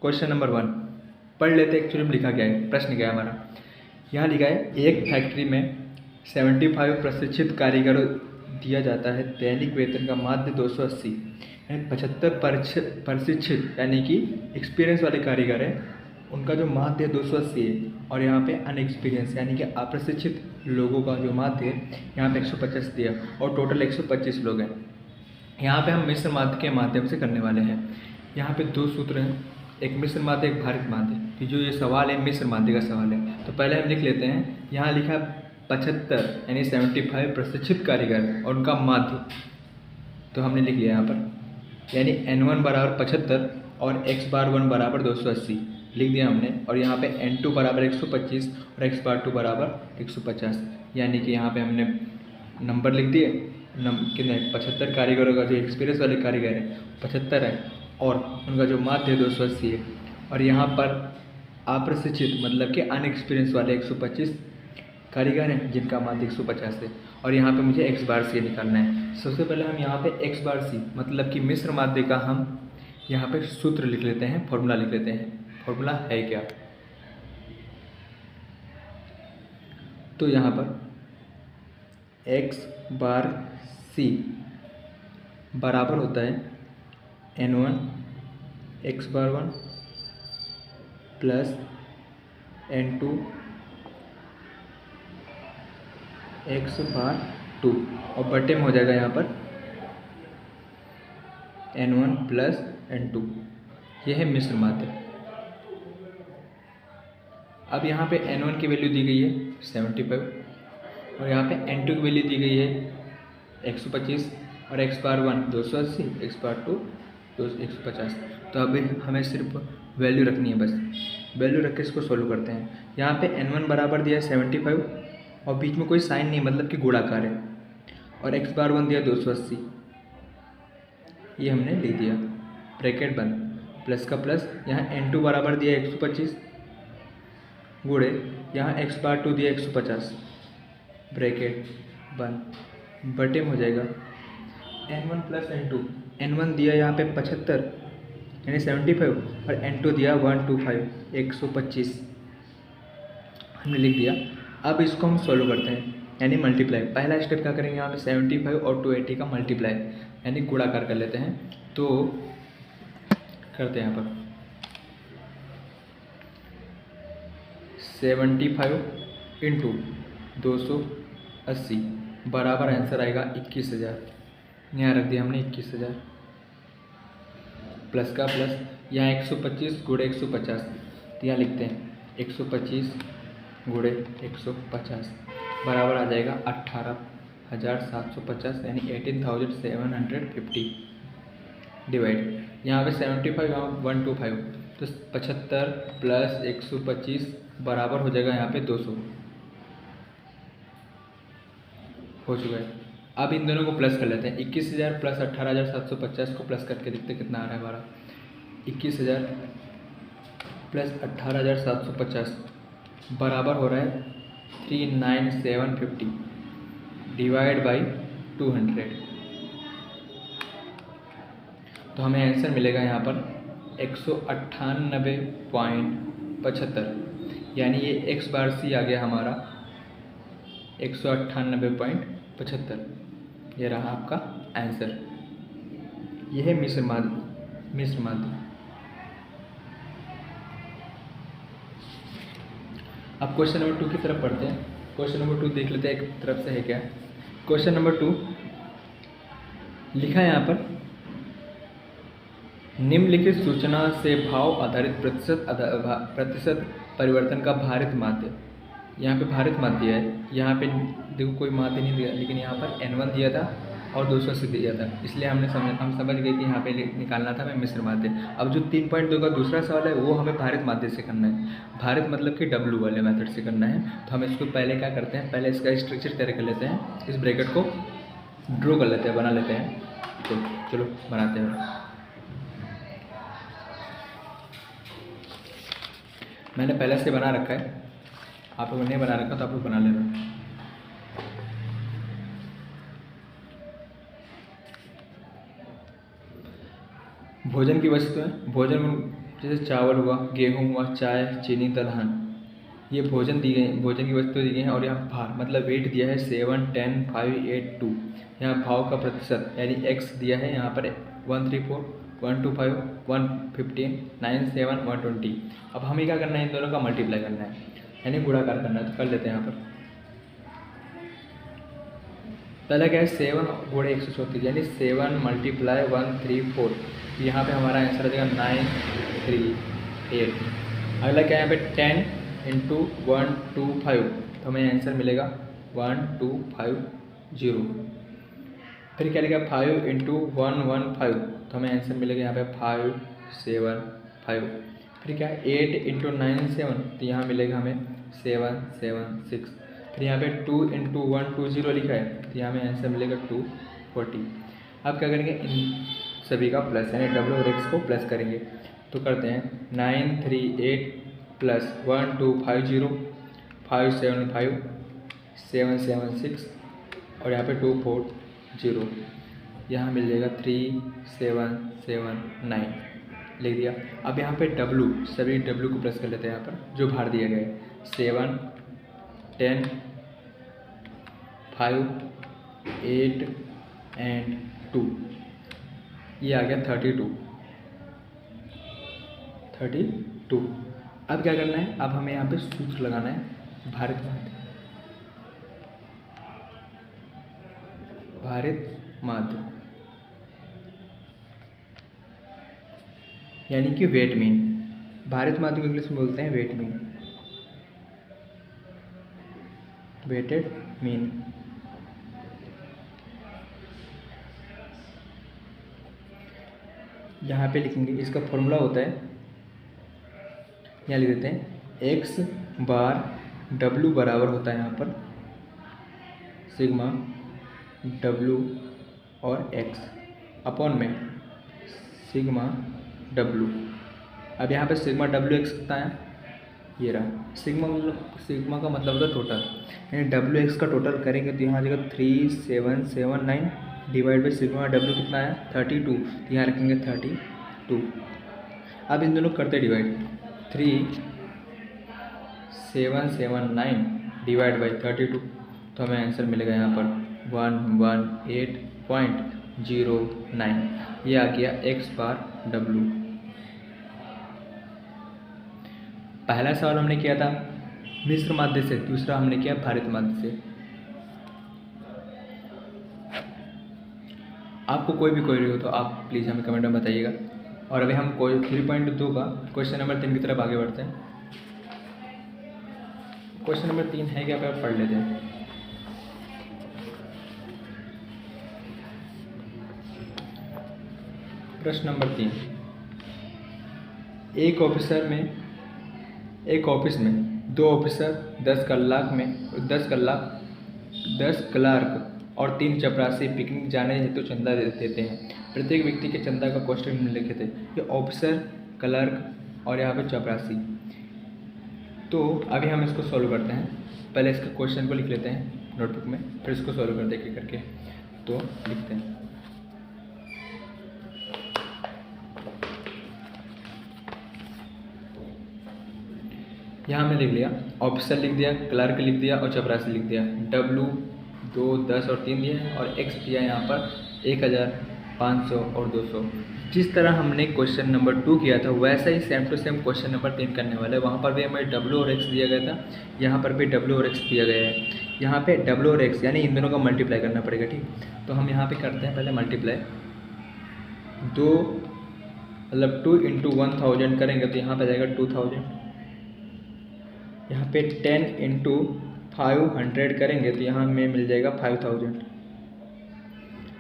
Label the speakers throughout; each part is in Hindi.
Speaker 1: क्वेश्चन नंबर 1 पढ़ लेते। एक्चुअली में लिखा गया है, प्रश्न क्या है हमारा। यहाँ लिखा है एक फैक्ट्री में 75 प्रशिक्षित कारीगरों दिया जाता है। दैनिक वेतन का माध्य 280 यानी 75 प्रशिक्षित यानी कि एक्सपीरियंस वाले कारीगर हैं, उनका जो माध्य 280 है। और यहाँ पे अनएक्सपीरियंस यानी कि अप्रशिक्षित लोगों का जो माध्य है यहाँ पे 150 दिया और टोटल 125 लोग हैं। यहाँ पे हम मिश्र माध्य के माध्यम से करने वाले हैं। यहाँ पे दो सूत्र हैं, एक मिश्र माध्य एक भारित माध्य। कि जो ये सवाल है मिश्र माध्य का सवाल है, तो पहले हम लिख लेते हैं। यहाँ लिखा 75 यानी 75 प्रशिक्षित कारीगर और उनका माध्य, तो हमने लिख लिया यहाँ पर। यानी N1 बराबर 75 और x बार 1 बराबर 280 लिख दिया हमने। और यहाँ पे N2 बराबर 125 और x बार 2 बराबर 150। यानी कि यहाँ पे हमने नंबर लिख दिए। कितने 75 कारीगरों का जो एक्सपीरियंस वाले कारीगर है 75 है और उनका जो माध्य 280 है। और यहाँ पर अप्रशिक्षित मतलब कि अनएक्सपीरियंस वाले 125 कारीगर हैं जिनका माध्य 150 है। और यहाँ पे मुझे x बार सी निकालना है। सबसे पहले हम यहाँ पे x बार सी मतलब कि मिश्र माध्य का हम यहाँ पे सूत्र लिख लेते हैं, फॉर्मूला लिख लेते हैं। फॉर्मूला है क्या, तो यहाँ पर x बार सी बराबर होता है N1 x बार 1 प्लस N2 x बार 2 और बटे में हो जाएगा यहाँ पर N1 प्लस N2। यह है मिश्र माध्य। अब यहाँ पे N1 की वैल्यू दी गई है 75 और यहाँ पे N2 की वैल्यू दी गई है 125 और x बार 1 280 x बार 2 150। तो अभी हमें सिर्फ वैल्यू रखनी है, बस वैल्यू रख के इसको सोल्व करते हैं। यहाँ पे N1 बराबर दिया है 75 और बीच में कोई साइन नहीं मतलब कि गुणाकार है। और x बार 1 दिया 280, ये हमने लिख दिया ब्रैकेट बंद। प्लस का प्लस, यहाँ N2 बराबर दिया 125 गुणे यहाँ x बार 2 दिया 150 ब्रैकेट बंद बटे में हो जाएगा N1 प्लस N2। N1 दिया यहाँ पे 75 यानी 75 और N2 दिया 125 125 हमने लिख दिया। अब इसको हम सॉल्व करते हैं यानी मल्टीप्लाई। पहला स्टेप क्या करेंगे, यहाँ पे 75 और 280 का मल्टीप्लाई यानी गुणाकार कर लेते हैं। तो करते हैं यहाँ पर 75 इंटू 280 बराबर आंसर आएगा 21,000। यहाँ रख दिया हमने 21,000 प्लस का प्लस, यहाँ 125 गुणे 150, तो यहाँ लिखते हैं 125 गुणे 150 बराबर आ जाएगा 18,750 यानी 18,750 डिवाइड। यहाँ पे 75 यहाँ 125 तो 75 प्लस 125 बराबर हो जाएगा यहाँ पे 200 हो चुका है। अब इन दोनों को प्लस कर लेते हैं। 21,000 प्लस 18,750 को प्लस करके देखते कितना आ रहा है हमारा। 21,000 प्लस 18,750 बराबर हो रहा है 39,750 डिवाइड बाई 200। तो हमें आंसर मिलेगा यहाँ पर 198.75 यानी ये x बार सी आ गया हमारा 198.75। ये रहा आपका आंसर। यह है मिश्र माध्य। अब क्वेश्चन नंबर 2 की तरफ पढ़ते हैं। क्वेश्चन नंबर 2 देख लेते हैं एक तरफ से है क्या। क्वेश्चन नंबर 2 लिखा है यहाँ पर, निम्नलिखित सूचना से भाव आधारित प्रतिशत परिवर्तन का भारित माध्य। यहाँ पे भारित माध्य है, यहाँ पे देखो कोई माध्य नहीं दिया, लेकिन यहाँ पर N1 दिया था और 280 दिया था, इसलिए हम समझ गए कि यहाँ पे निकालना था हमें मिश्र माध्य। अब जो 3.2 का दूसरा सवाल है वो हमें भारित माध्य से करना है। भारित मतलब कि W वाले मेथड से करना है। तो हम इसको पहले क्या करते हैं, पहले इसका स्ट्रक्चर तैयार कर लेते हैं। इस ब्रैकेट को ड्रॉ कर लेते हैं, बना लेते हैं। तो चलो बनाते हैं। मैंने पहले से बना रखा है, आप लोगों ने बना रखा तो आप लोग बना लेना। भोजन की वस्तु है, भोजन जैसे चावल हुआ, गेहूँ हुआ, चाय, चीनी, दलहन, ये भोजन दी गई, भोजन की वस्तु दी गई हैं। और यहाँ भार मतलब वेट दिया है 7, 10, 5, 8, 2। यहाँ भाव का प्रतिशत यानी x दिया है यहाँ पर 134, 125, 115, 97, 120। अब हमें क्या करना है, इन दोनों का मल्टीप्लाई करना है यानी गुणाकार करना है। तो कर लेते हैं यहाँ पर। पहला क्या है 7 गुणे 134 यानी 7 × 134। यहाँ पे हमारा आंसर आ जाएगा 938। अगला क्या है यहाँ पे 10 × 125, तो हमें आंसर मिलेगा 1250। फिर क्या लिखा 5 × 115, तो हमें आंसर मिलेगा यहाँ पे 575। फिर क्या 8 × 97, तो यहाँ मिलेगा हमें 776। फिर यहाँ पे 2 × 120 लिखा है, तो यहाँ हमें आंसर मिलेगा 240। अब क्या करेंगे, इन सभी का प्लस यानी डब्ल्यू और एक्स को प्लस करेंगे। तो करते हैं 938 + 1250, 575, 776 और यहाँ पे 240, यहाँ मिल जाएगा 3779 लिख दिया। अब यहाँ पे डब्लू, सभी डब्लू को प्लस कर लेते हैं यहाँ पर जो भार दिया गया है 7, 10, 5, 8 एंड 2, ये आ गया 32। अब क्या करना है, अब हमें यहाँ पे सूत्र लगाना है भारित माध्य यानी कि वेट मीन। भारित माध्य को इंग्लिश में बोलते हैं वेट मीन, वेटेड मीन। यहाँ पे लिखेंगे, इसका फॉर्मूला होता है, यहाँ लिख देते हैं x बार w बराबर होता है यहाँ पर सिग्मा w और x अपॉन में सिग्मा w। अब यहाँ पे सिग्मा w x कितना है, ये रहा सिग्मा का मतलब होता है टोटल, यानी w x का टोटल करेंगे तो यहाँ आ जाएगा 3779 डिवाइड बाई सिग्मा w कितना है 32, तो यहाँ रखेंगे 32। अब इन दोनों करते डिवाइड, 3779 डिवाइड बाई 32, तो हमें आंसर मिलेगा यहाँ पर 118.09। ये आ गया x बार w। पहला सवाल हमने किया था मिश्र माध्य से, दूसरा हमने किया भारित माध्य से। आपको कोई भी क्वेरी हो तो आप प्लीज़ हमें कमेंट में बताइएगा। और अभी हम 3.2 का क्वेश्चन नंबर 3 की तरफ आगे बढ़ते हैं। क्वेश्चन नंबर 3 है क्या, आप पढ़ लेते हैं। प्रश्न नंबर 3, एक ऑफिस में 2 ऑफिसर 10 क्लार्क और 3 चपरासी पिकनिक जाने हेतु चंदा देते हैं। प्रत्येक व्यक्ति के चंदा का कोष्ठक निम्नलिखित है। ये ऑफिसर, क्लर्क और यहाँ पे चपरासी। तो अभी हम इसको सॉल्व करते हैं। पहले इसके क्वेश्चन को लिख लेते हैं नोटबुक में, फिर इसको सॉल्व करते हैं करके। तो लिखते हैं, यहाँ हमने लिख लिया ऑफिसर लिख दिया, क्लर्क लिख दिया और चपरासी लिख दिया। W 2, 10 और 3 दिया है और x दिया यहाँ पर 1500 और 200। जिस तरह हमने क्वेश्चन नंबर 2 किया था वैसा ही same to same question number 3 करने वाले हैं। वहाँ पर भी हमें W और x दिया गया था, यहाँ पर भी W और x दिया गया है। यहाँ पे W और x यानी इन दोनों का मल्टीप्लाई करना पड़ेगा, ठीक। तो हम यहाँ पे करते हैं पहले मल्टीप्लाई। 2 मतलब 2 × 1000 करेंगे तो यहाँ पे जाएगा 2000। यहाँ पे 10 × 500 करेंगे तो यहाँ में मिल जाएगा 5000।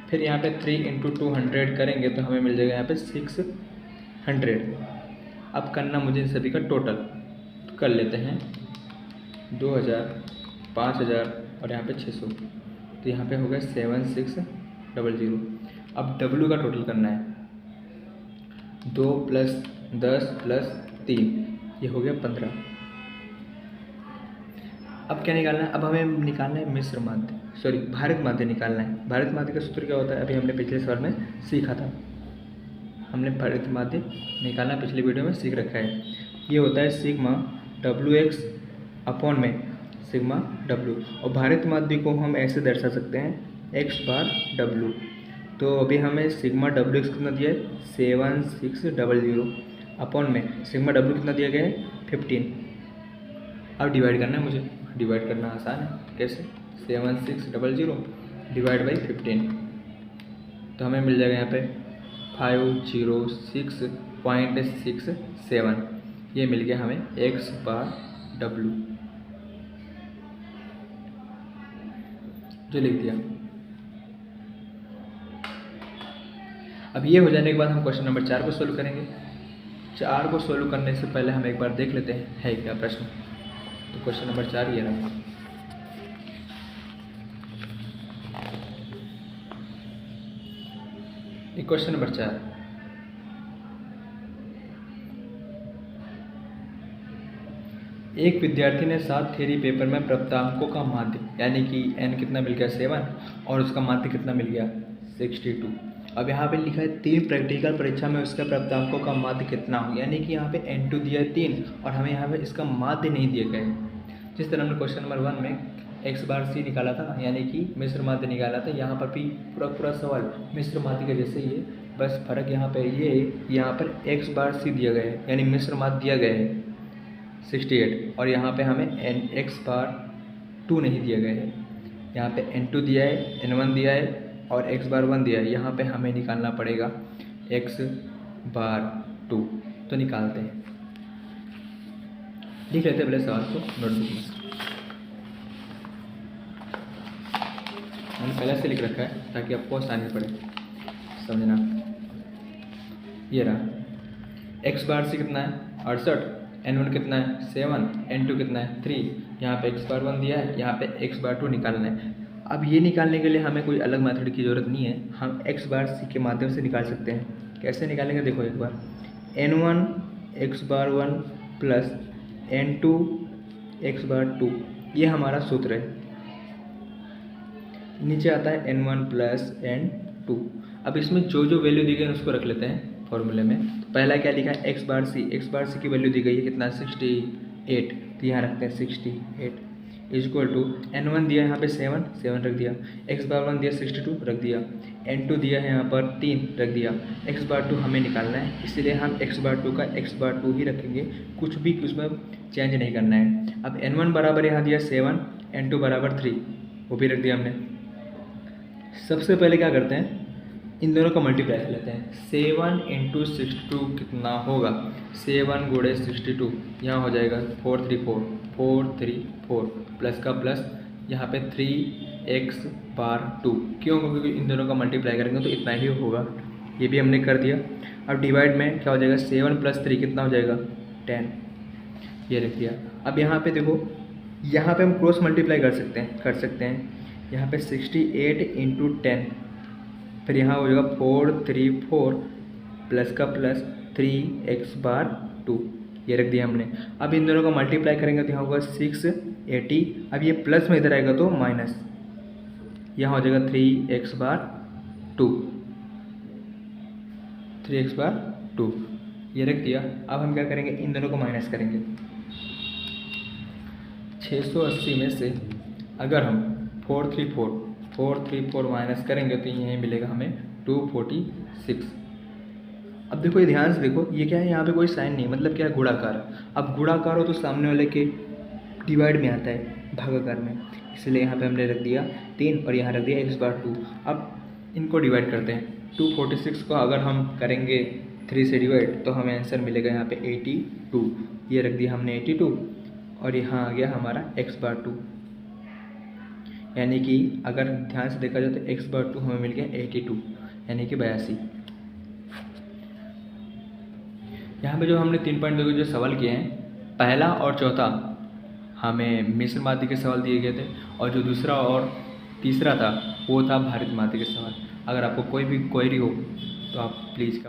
Speaker 1: फिर यहाँ पे 3 × 200 करेंगे तो हमें मिल जाएगा यहाँ पे 600। अब करना मुझे इन सभी का टोटल, तो कर लेते हैं 2000, 5000 और यहाँ पे 600, तो यहाँ पे हो गया 7600। अब W का टोटल करना है, 2 + 10 + 3, ये हो गया 15। अब क्या निकालना है, अब हमें निकालना है मिश्र माध्य, भारित माध्य निकालना है। भारित माध्य का सूत्र क्या होता है, अभी हमने पिछले सवाल में सीखा था। हमने भारित माध्य निकालना पिछले वीडियो में सीख रखा है। ये होता है सिग्मा WX अपॉन में सिग्मा W, और भारित माध्य को हम ऐसे दर्शा सकते हैं x बार W। तो अभी हमें सिग्मा WX कितना दिया है 7600 अपॉन में सिग्मा W कितना दिया गया है 15। अब डिवाइड करना है मुझे, डिवाइड करना आसान है। कैसे? 7600 डिवाइड बाई 15, तो हमें मिल जाएगा यहाँ पे 506.67। ये मिल गया हमें x बार W, जो लिख दिया। अब ये हो जाने के बाद हम क्वेश्चन नंबर 4 को सोल्व करेंगे। 4 को सोल्व करने से पहले हम एक बार देख लेते हैं है क्या प्रश्न। तो क्वेश्चन नंबर 4 ये रहा। क्वेश्चन नंबर 4, एक विद्यार्थी ने 7 थ्योरी पेपर में प्राप्तांकों का माध्य यानी कि n कितना मिल गया 7 और उसका माध्य कितना मिल गया 62। अब यहाँ पे लिखा है 3 प्रैक्टिकल परीक्षा में उसका प्राप्तांकों का माध्य कितना हो, यानी कि यहाँ पे n2 दिया है 3 और हमें यहाँ पे इसका माध्य नहीं दिए गए। जिस तरह हमने क्वेश्चन नंबर 1 में x बार c निकाला था ना, यानी कि मिश्र माध्य निकाला था, यहाँ पर भी पूरा सवाल मिश्र माध्य के जैसे ही है, बस फर्क यहाँ पे ये यहाँ पर x बार c दिया गया है यानी मिश्र माध्य दिया गया है 68, और यहाँ पे हमें x बार 2 नहीं दिया गया है। यहाँ पे n2 दिया है, n1 दिया है और x बार 1 दिया है। यहाँ पे हमें निकालना पड़ेगा x बार 2। तो निकालते हैं, लिख लेते हैं पहले सवाल को नोटबुक में। मैंने पहले से लिख रखा है ताकि आपको आसानी पड़े समझना। ये रहा, x बार c कितना है 68, n1 कितना है 7, n2 कितना है 3, यहाँ पे x बार 1 दिया है, यहाँ पे x बार 2 निकालना है। अब ये निकालने के लिए हमें कोई अलग मेथड की ज़रूरत नहीं है, हम x बार c के माध्यम से निकाल सकते हैं। कैसे निकालेंगे देखो एक बार, n1 x बार 1 प्लस n2 x बार 2, ये हमारा सूत्र है। नीचे आता है n1 प्लस n2। अब इसमें जो जो वैल्यू दी गई है उसको रख लेते हैं फॉर्मूले में। तो पहला क्या लिखा है x बार c की वैल्यू दी गई है कितना 68, तो यहाँ रखते हैं 68 इक्वल टू n1 दिया है यहाँ पे 7 रख दिया, x बार 1 दिया 62 रख दिया, n2 दिया है यहाँ पर 3 रख दिया, x बार 2 हमें निकालना है, इसलिए हम x बार 2 का x बार 2 ही रखेंगे, कुछ भी उसमें चेंज नहीं करना है। अब n1 बराबर यहाँ दिया 7, n2 बराबर 3, वो भी रख दिया हमने। सबसे पहले क्या करते हैं, इन दोनों का मल्टीप्लाई कर लेते हैं। 7 इंटू 62 कितना होगा, 7 गुणे 62, यहाँ हो जाएगा 434 प्लस का प्लस यहाँ पे 3x बार 2, क्यों? क्योंकि इन दोनों का मल्टीप्लाई करेंगे तो इतना ही होगा। ये भी हमने कर दिया। अब डिवाइड में क्या हो जाएगा, 7 प्लस 3 कितना हो जाएगा 10, ये रख दिया। अब यहाँ पे देखो, यहाँ पे हम क्रॉस मल्टीप्लाई कर सकते हैं। यहाँ पे 68 इंटू 10, फिर यहाँ हो जाएगा 434 प्लस का प्लस 3x बार 2, ये रख दिया हमने। अब इन दोनों का मल्टीप्लाई करेंगे तो यहाँ होगा 680। अब ये प्लस में इधर आएगा तो माइनस, यहाँ हो जाएगा 3x बार 2, ये रख दिया। अब हम क्या करेंगे, इन दोनों को माइनस करेंगे। 680 में से अगर हम 434 माइनस करेंगे तो यहीं मिलेगा हमें 246। अब देखो ये ध्यान से देखो, ये क्या है, यहाँ पे कोई साइन नहीं, मतलब क्या है, गुणाकार। अब गुणाकार हो तो सामने वाले के डिवाइड में आता है, भागाकार में, इसलिए यहाँ पे हमने रख दिया 3 और यहाँ रख दिया x बार 2। अब इनको डिवाइड करते हैं। 246 को अगर हम करेंगे 3 से डिवाइड तो हमें आंसर मिलेगा यहाँ पे 82, ये रख दिया हमने 82 और यहाँ आ गया हमारा x बार 2, यानी कि अगर ध्यान से देखा जाए तो x बार 2 हमें मिल गया 82 यानी कि 82। यहाँ पे जो हमने 3 पॉइंट जो सवाल किए हैं, पहला और चौथा हमें मिश्र माध्य के सवाल दिए गए थे और जो दूसरा और तीसरा था वो था भारित माध्य के सवाल। अगर आपको कोई भी क्वेरी हो तो आप प्लीज़